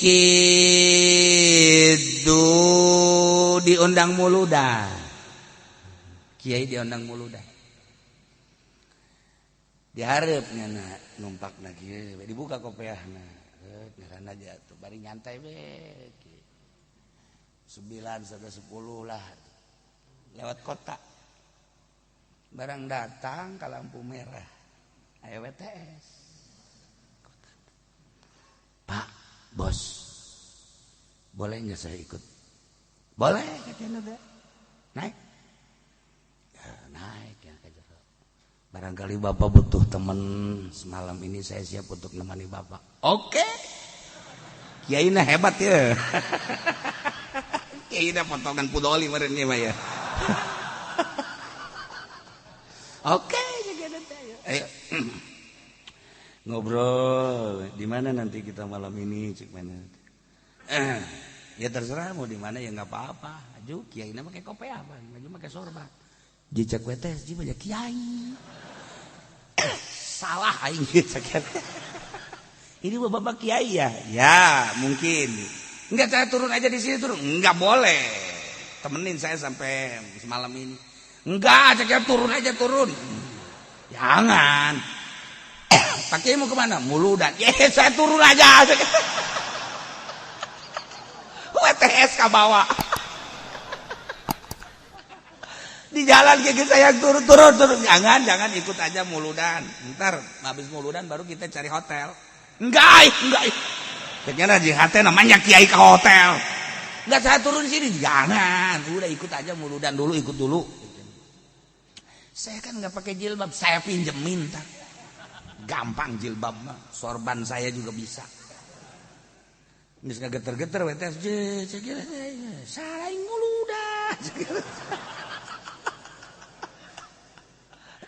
kitu diundang muludan. Kiai diundang muludan. Diharapnya numpak lagi, dibuka kopiahna, ngaran aja tuh, bari nyantai be. 9 sampai 10 lah, lewat kota. Barang datang ke lampu merah, ayo WTS. Pak, bos, boleh nggak saya ikut? Boleh, katanya udah. Naik. Ya, naik ya. Barangkali Bapak butuh teman semalam ini, saya siap untuk menemani Bapak. Oke. Kiai nah hebat ya. Kiai nah potongan pudoli merenya Pak ya. Oke, ayo. Ngobrol, di mana nanti kita malam ini, cik mana? Ya terserah mau di mana ya nggak apa-apa. Aju kiai nama pakai kopi apa? Aju pakai sorban. Jicak wetes, ji banyak kiai. Salah aing cek. Ini bapak kiai ya? Ya mungkin. Enggak, saya turun aja di sini turun. Enggak boleh. Temenin saya sampai semalam ini. Enggak, cek turun aja turun. Jangan. Pak Kiai mau kemana? Muludan. Saya turun aja. WTS ke bawah. Di jalan kayak saya turun. Jangan ikut aja muludan. Ntar habis muludan baru kita cari hotel. Enggak. Kayaknya di hati namanya kiai ke hotel. Enggak, saya turun sini. Jangan. Udah ikut aja muludan dulu, ikut dulu. Saya kan nggak pakai jilbab, saya pinjemin. Gampang jilbab mah, sorban saya juga bisa. Nggak suka geter-geter, wetes, salahin muludan.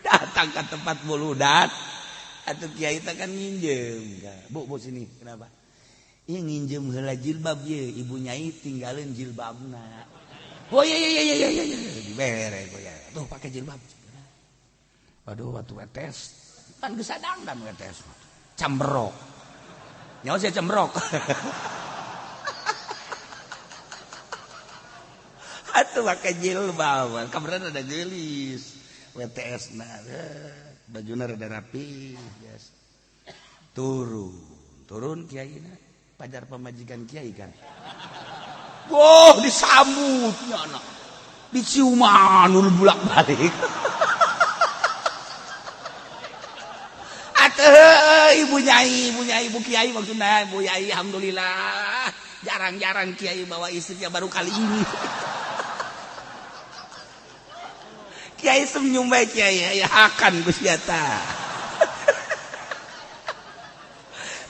Datang ke tempat muludan, atau kiai tak kan nginjem. Bu sini, kenapa? Iya nginjem heula jilbab ya, ibu nyai tinggalin jilbabna. Oh iya, dibere kok ya. Tuh pakai jilbab. Waduh, waktu wetes kan gesadang dan wetes cambrok. Nyawa saya cambrok. Atuh pakai jilbab, kabaran ada gelis. WTS nah, bajuna rada rapi, yes. Turun kiai na, pajar pemajikan kiai kan. Wah, disambutnya anak. Diciuman bolak-balik. Ibu kiai maksudnya, ibu kiai alhamdulillah jarang-jarang kiai bawa istrinya baru kali ini. Kiai senyum baik kiai ya akan gusiata.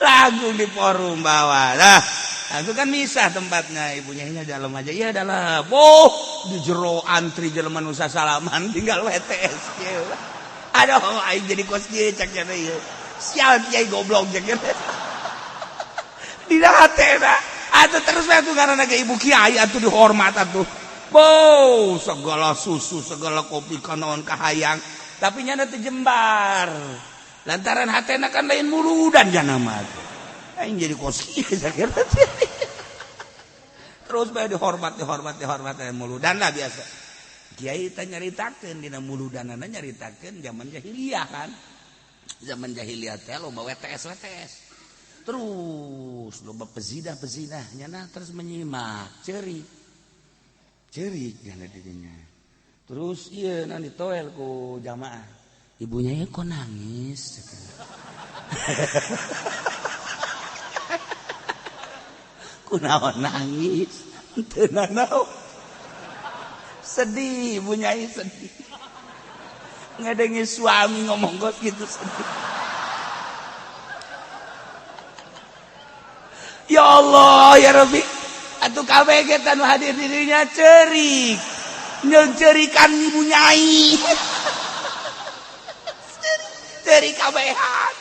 Lagu di forum bawah. Nah, itu kan misah tempatnya, ibunya ini dalam aja. Iya dalam. Di jero antri jelema nu salaman tinggal WTS. Aduh, aing jadi kos kieu cak cenah ieu. Sial kiai goblok cak cenah. Dina hatena, atuh terus we atuh ngaranna ge ibu kiai atuh dihormat atuh. Segala susu, segala kopi kanaon kahayang, tapi nya teh jembar. Lantaran hatena kan lain muludan jana mah. Aing jadi kos kieu cak cenah. Terus bae dihormat muludan lah biasa. Kiai teh nyaritakeun dina muludanana nyaritakeun zaman jahiliyah kan. Zaman jahiliyah teh loba WTS. Terus loba pezinah nyana terus menyimak cerik nyana didinya. Terus ieu na ditoel ku jamaah. Ibunya kok nangis. Kunaon nangis? Teu nanaon. Sedih, ibu nyai sedih. Ngedengi suami ngomong gos gitu sedih. Ya Allah, ya Rabbi. Atuh kabeh kita nu hadir dirinya cerik. Nyecerikan ibu nyai. Cerik kabehan.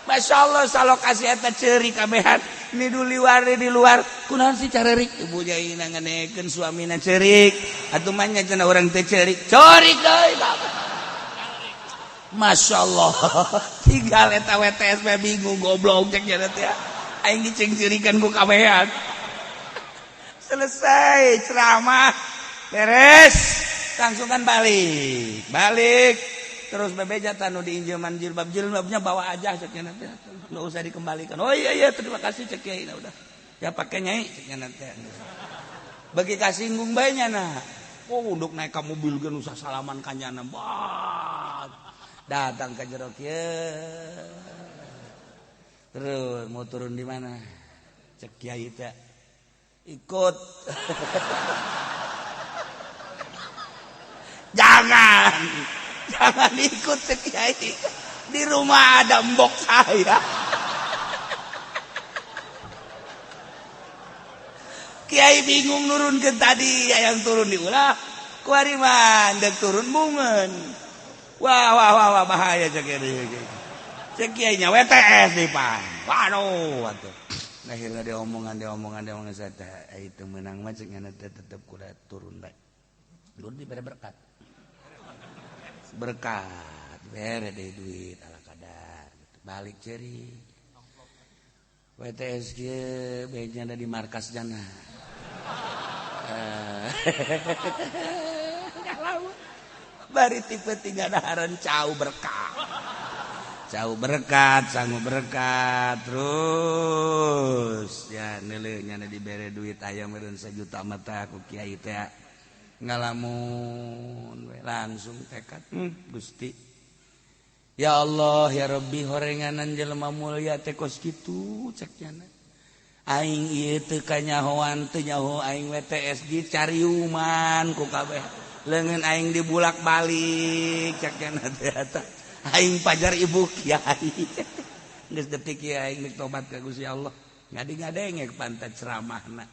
Masya Allah, salokasi eta cerik kabehan. Ini di luar. Kunaon sih carerik? Ibu nyai nanganekeun suamina cerik. Atuh mah nya cenah urang teh cerik. Corik deui, Bapak. Masya Allah. Tinggal eta WTS bingung goblok cek cenah teh. aing dicengcirikan ku kabehan. Selesai ceramah beres langsung kan balik terus bebeja tanu diinjeman jilbabnya bawa aja ceknya nanti nggak usah dikembalikan. Oh iya terima kasih cek ya udah ya pakai nyai ceknya nanti bagi kasinggung bayinya nah untuk naik ke mobil kan usah salaman kanyana bat datang ke jerok ya terus mau turun di mana cek kiai teh ikut. jangan ikut cek kiai di rumah ada mbok saya. Kiai bingung nurun ke tadi yang turun diulah kuari mandek turun bungen wah bahaya cek kiainya WTS di pan waduh akhirnya dia omongan saya itu menang macamnya nanti tetap kuda turun baik turun di berkat bere deh duit ala kadar gitu. Balik ceri WTS baiknya ada di markas jana bari tipe tiga daharan cau berkat sanggup berkat terus ya nilainya ada diberi duit ayam meren 1 juta mata aku kiai teh ngalamun langsung tekad Gusti ya Allah ya Rabbi horenganan jelema mulia teh kos kitu ceknya aing ieu teu kanyahoan teu nyaho aing WTS di cariuman ku kabeh leungeun aing dibulak-balik ceknya teh eta aing pajar ibu kiai geus detik kiai aing tobat ka Gusti Allah ngadi-ngadenge pantat ceramahna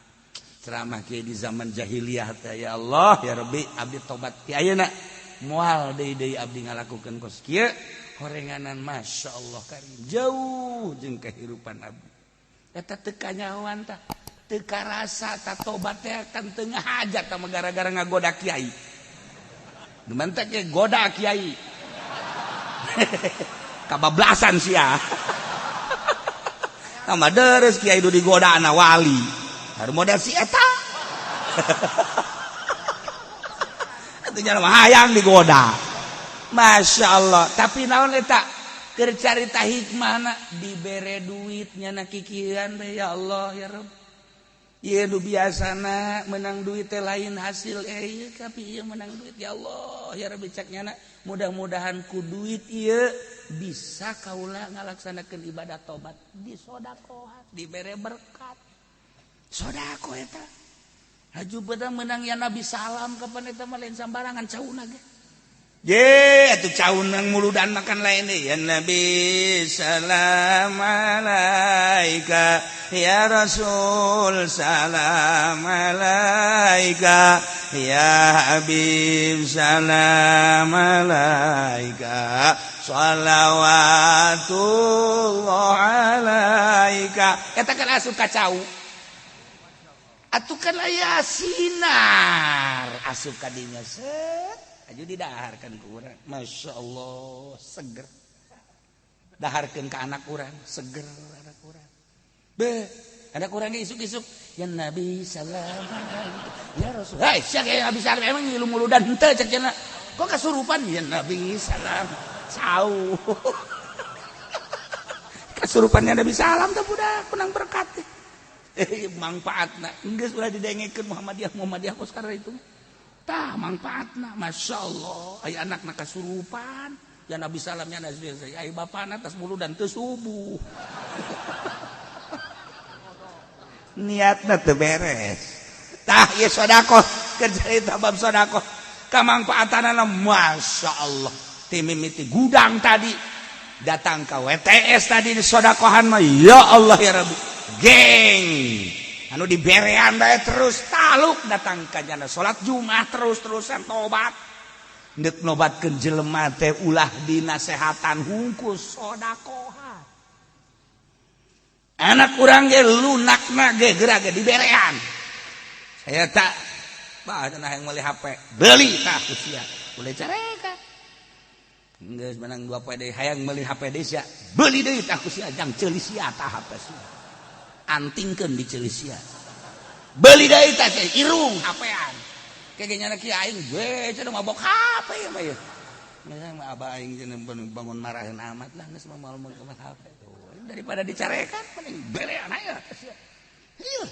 ceramah kiai di zaman jahiliyah teh ya Allah ya Rabbi abdi tobat ti ayeuna moal deui abdi ngalakukeun kos kieu horenganan masyaallah karim jauh jeung kehidupan abdi eta teu kanyahoan tah teu karasa tah tobat teh kan teu ngahajat tah gara-gara ngagoda kiai geman teh ke goda kiai kabablasan sia tambah deres kiai du digoda anak wali harus model si eta itu jalan hayang digoda Masya Allah tapi naon eta keur carita hikmahna dibere duitnya na kikiran teh ya Allah ya Rabb ieu nu biasana menang duit teh lain hasil tapi ieu menang duit ya Allah ya Rabbi caknya mudah-mudahan ku duit ieu bisa kaula ngalaksanakeun ibadah tobat di sedekah dibere berkat sodako eta haju beda menang ya Nabi salam kapan eta mah lain sambarangan cauna ge ye atuh caunang muludan makan lain deh ya Nabi salam alaika ya Rasul salam alaika ya Habib salam alaika salawatullah alaika eta kan asup ka cau atuh kan aya sinar asup ka dinya set aju didaharkan ke urang Masya Allah seger daharkan ke anak urang seger anak urang anak urang isuk-isuk ya Nabi salam ya Rasul hai siapa yang Nabi salam emang ngilu muludan henteu cek cenah kok kasurupan ya Nabi salam cau kasurupannya Nabi salam teh budak menang berkat manfaatna geus ulah didengekeun Muhammadiyah kos karena itu tah manfaatna Masya Allah aya anakna kasurupan ya Nabi salamnya aya bapana tas muludan teu subuh niatna teu beres tah ieu sedekah kerja bab sedekah kamangfaatanna Masya Allah ti mimiti gudang tadi datang ke WTS tadi di sedekahan mah ya Allah ya Rabbi geng anu diberean bae terus taluk datang ka jana salat Jumat terus-terusan tobat neuk nobatkeun jelema teh ulah dinasehatan hungkul sedekah anak urang ge lunakna ge geura ge diberean saya tak bah cenah hayang meuli HP beuli tah ku sia boleh careka geus menang 2 poe deui hayang meuli HP deui sia beuli deui tah ku sia jang ceuli sia tah HP sia antingkeun di Cilisia. Beli deui teh irung hapean. Kayaknya anak aing gue cenah mabok HP ya mah ya. Nggak abah aing cenah bangun marahin amat lah geus mau HP tuh. Daripada dicarekan mending belean aya. Iya.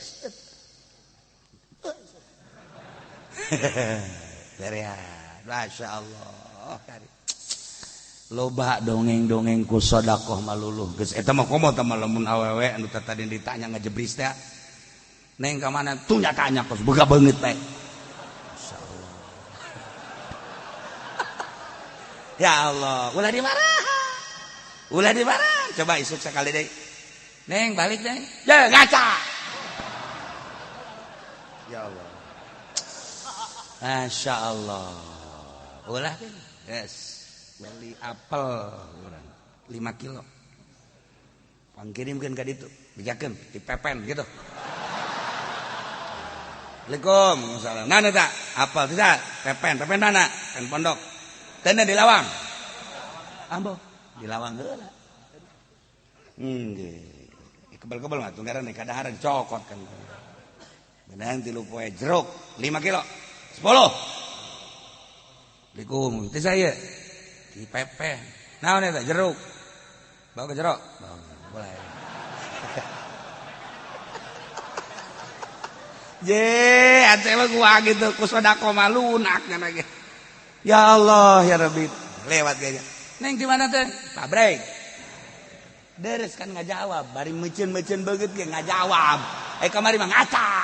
Berean. Masyaallah. Loba dongeng-dongeng ku sedekah maluluh geus eta mah komo tah lamun awewe anu tadi ditanya ngajebris teh. Neng ka mana? Tuh tanya kos boga beungeut bae. Ya Allah, ulah dimarah. Coba isuk sekali deh. Neng, balik neng. Ya, ngaca. Ya Allah. Masya Allah. Ulah kan? Yes. Beli apel. 5 kilo. Pangkirimkan ke itu. Bijakan, dipepen gitu. Assalamualaikum. Salam. Nana tak? Apel tidak? Pepen mana? Pen pondok. Tenda di lawang. Ambo di lawang heula. Kebal-kebal mah tunggaran nek kadahar dicokot kan. Beneran 3 poe jeruk 5 kilo. 10. Assalamualaikum. Teh saya di pepe. Naon eta jeruk? Bawa ke jeruk. Boleh. Je, ate mah gua gitu ku sedekah mah lunak kana ge. Ya Allah ya Rabbi lewat gaya. Neng di mana teh? Pabrik. Deres kan ngajawab, bari meuceun-meuceun beungeut ge ngajawab. Kamari mah ngaca.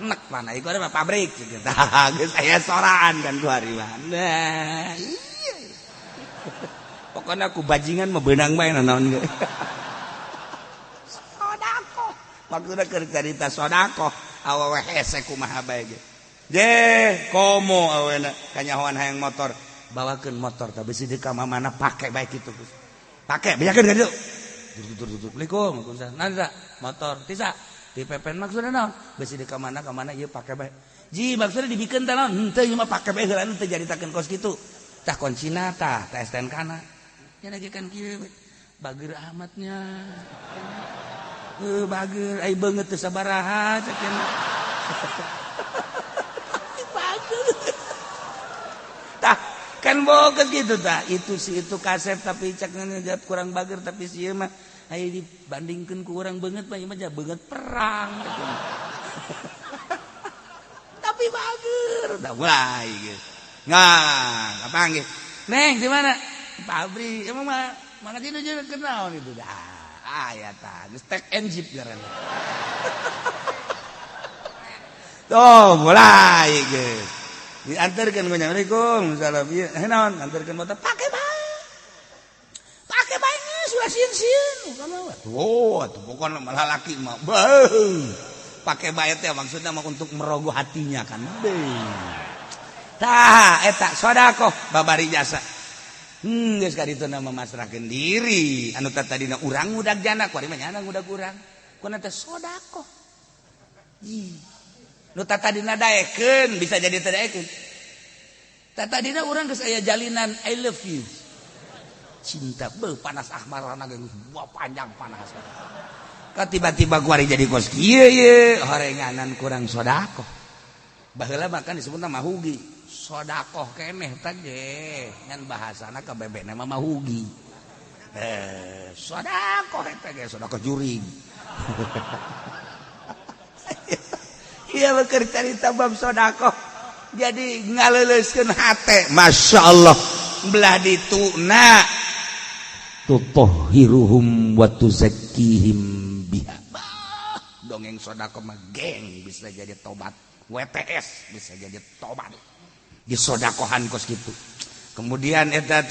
Nek mana iku mah pabrik gitu. Tah geus aya soraan kan ku hari mah. Nah, iya. Pokona aku bajingan mah beunang bae naon ge. Sodako. Maksudna keur carita sodako, awewe hese kumaha bae ge. Komo awena kanyahoan hayang motor bawakeun motor teh bisi di ka mana pake bae kitu Gus. Pake bejakeun ka ditu. Dur. Assalamualaikum. Nanda motor tisa dipepen maksudna naon? Bisi di ka mana ieu pake bae. Ji maksudna dibikeun teh naon? Henteu ieu mah pake bae heula teh jaritakeun kos kitu. Tah kuncina tah STNK-na. Nya kan kieu bageur amatnya. Bageur ai beungeut teu sabaraha cek cenah. Tah kan boges gitu tah itu kaset tapi cak ngejawab kurang bager tapi si mah aya dibandingkeun ku urang beungeut mah ieu mah beungeut perang gitu. Tapi bager udah mulai gitu. Nah, kapanggih. Neng di mana? Pabrik. Emang mah mana dinu jeung kenal gitu dah. Aya tah geus tek enjip ngaranna. Tuh mulai gitu. Diantarkan ke Assalamualaikum salam ieu naon antarkeun motor pake bae sudah sieun tuh pokona malah laki mah pake bae teh maksudna mah untuk merogoh hatinya kan tah eta sedekah babari jasa geus ka ditu na memasrahkeun diri anu tadina urang ngudag jana kuari mah nyana ngudag urang kuna teh sedekah nu tadina daekeun bisa jadi teu daekeun. Tadina urang geus aya jalinan I love you. Cinta panas ahmarana geus panjang panas. Ka tiba-tiba kuari jadi kos kieu horenganan kurang sedekah. Baheula makan disebutna mahugi. Sedekah keneh teh ge ngan bahasana kabebena mah mahugi. Sedekah eta ge sedekah juring. Iya beker cerita bab sedekah jadi ngaleuleuskeun hate masyaallah belah dituna tutahhiruhum wa tuzakkihim biha dongeng sedekah mah geng bisa jadi tobat WTS bisa jadi tobat disedekahan kos kitu kemudian eta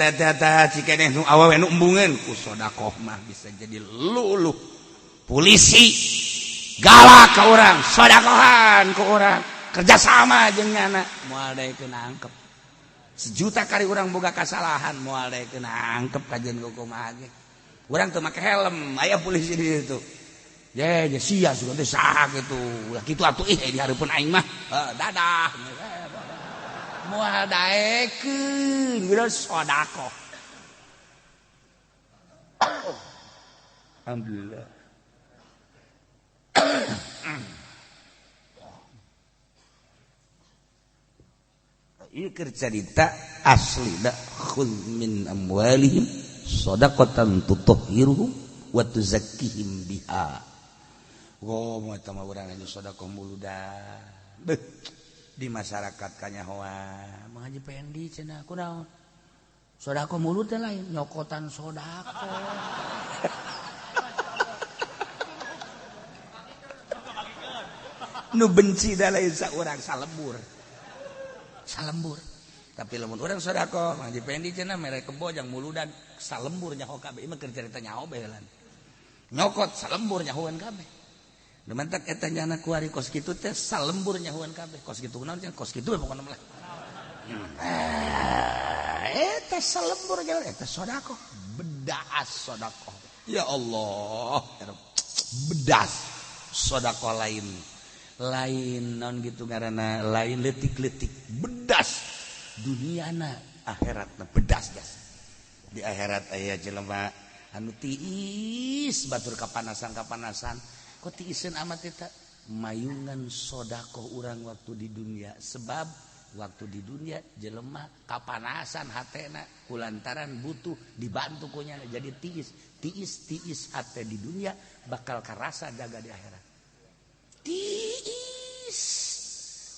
cikeneh nu awewe nu embungeun ku sedekah mah bisa jadi luluh polisi galak ke orang, sedekahan ke orang, kerjasama jeung nyana, moal daekeun angkep. 1 juta kali orang boga kasalahan, moal daekeun angkep kajeun kumaha ge. Urang teu make helm, aya polisi di situ. Ye sia sugan teh saha kitu. Ulah kitu atuh di hareupeun aing mah. Dadah. Moal daekeun, geus sedekah. Alhamdulillah. Ieu keur carita aslina khudz min amwalihim shadaqatan tutahhiruhum wa tuzakkihim biha. Moal eta mah urang anu sedekah muludan. Di masyarakat kanyahoa Mang Haji Pendi cenah kunaon? Sedekah mulut teh lain nyokotan sedekah. Nu benci da lain saurang salembur. Tapi lamun urang sedekah Mang Haji Pendi cenah mere kebo jang muludan salembur nyaho kabeh mah keur carita nyaho behelan. Nyokot salembur nyahoan kabeh. Demantak eta nyana ku ari kos kitu teh salembur nyahoan kabeh. Kos kitu kunaon cenah kos kitu pokona mah. Eta salembur jalan eta sedekah, bedas sedekah. Ya Allah, bedas sedekah lain naon gitu ngaranna lain letik-letik bedas duniana akhiratna bedas jas. Di akhirat aya jelema anu tiis batur kapanasan kok tiiseun amat eta mayungan sedekah urang waktu di dunia sebab waktu di dunia jelema kapanasan hatena kulantaran butuh dibantu kunya jadi tiis hate di dunia bakal karasa jaga di akhirat tiis.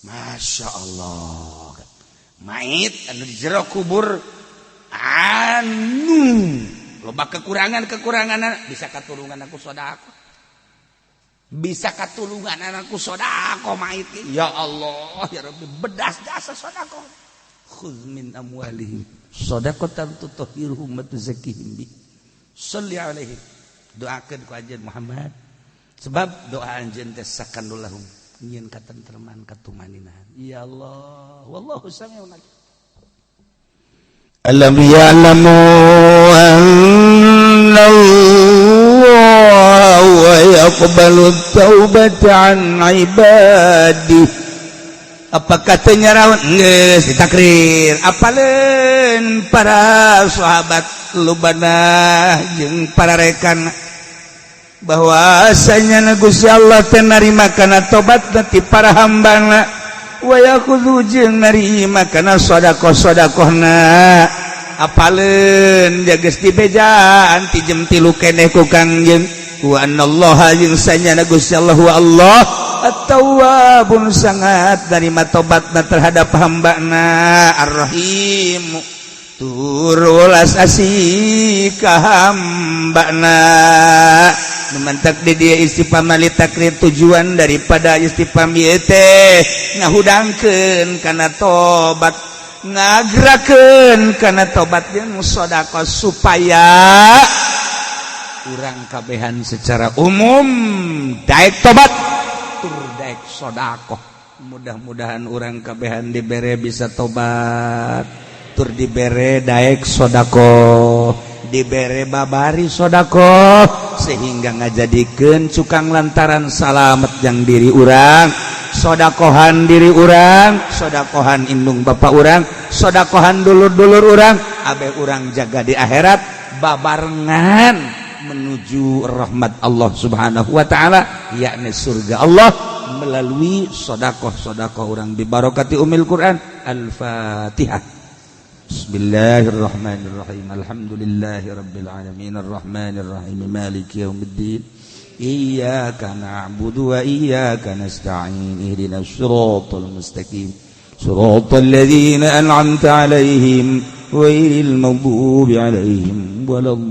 Masya Allah mait anu di jero kubur anu loba kekurangan bisa katulungan aku sedekah bisa katulungan anakku sedekah mait ya Allah ya Rabbi bedas jasa sedekah khudz min amwalihim shadaqatan tutahhiruhum wa tuzakkihim bi shalli alaihi doakeun ku anjeun Muhammad sebab doa anjeun teh sakanul lahum nyieun katentreman katumaninan ya Allah wallahu sami'un alim. Alam ya'lamu anna wa yaqbalu taubata an ibadi. Apakah tenyarawan geus ditakrir apaleun para sahabat lubana jeung para rekan bahwasanya Gusti Allah teh narima kana tobat ti para hambana wa yakhudhu jeung narima kana sedekah-sedekahna apaleun geus dibejaan ti jem 3 keneh ku Kangjeng wa anallaha jeung sanyana Gusti Allah wa Allah at-tawwabun sangat narima tobatna terhadap hambana ar-rahim tur welas asih ka hambana. Memantak di dia istifham litakrir tujuan daripada istifham ieu teh ngahudangkeun kana tobat ngagerakeun kana tobat jeung sedekah supaya urang kabehan secara umum daek tobat tur daek sedekah. Mudah-mudahan urang kabehan dibere bisa tobat tur dibere daek sedekah dibere babari sedekah sehingga ngajadikeun cukang lantaran salamet jang diri urang sedekahan diri urang sedekahan indung bapak urang sedekahan dulur-dulur urang abe urang jaga di akhirat babarengan menuju rahmat Allah Subhanahu wa taala yakni surga Allah melalui sedekah-sedekah urang bi barokati umil Quran. Al-Fatihah. Bismillahirrahmanirrahim. Alhamdulillahi rabbil alamin arrahmanir rahim maliki yaumiddin iyyaka na'budu wa iyyaka nasta'in ihdinas siratal mustaqim siratal ladzina an'amta 'alaihim ghairil maghdubi 'alaihim waladdallin.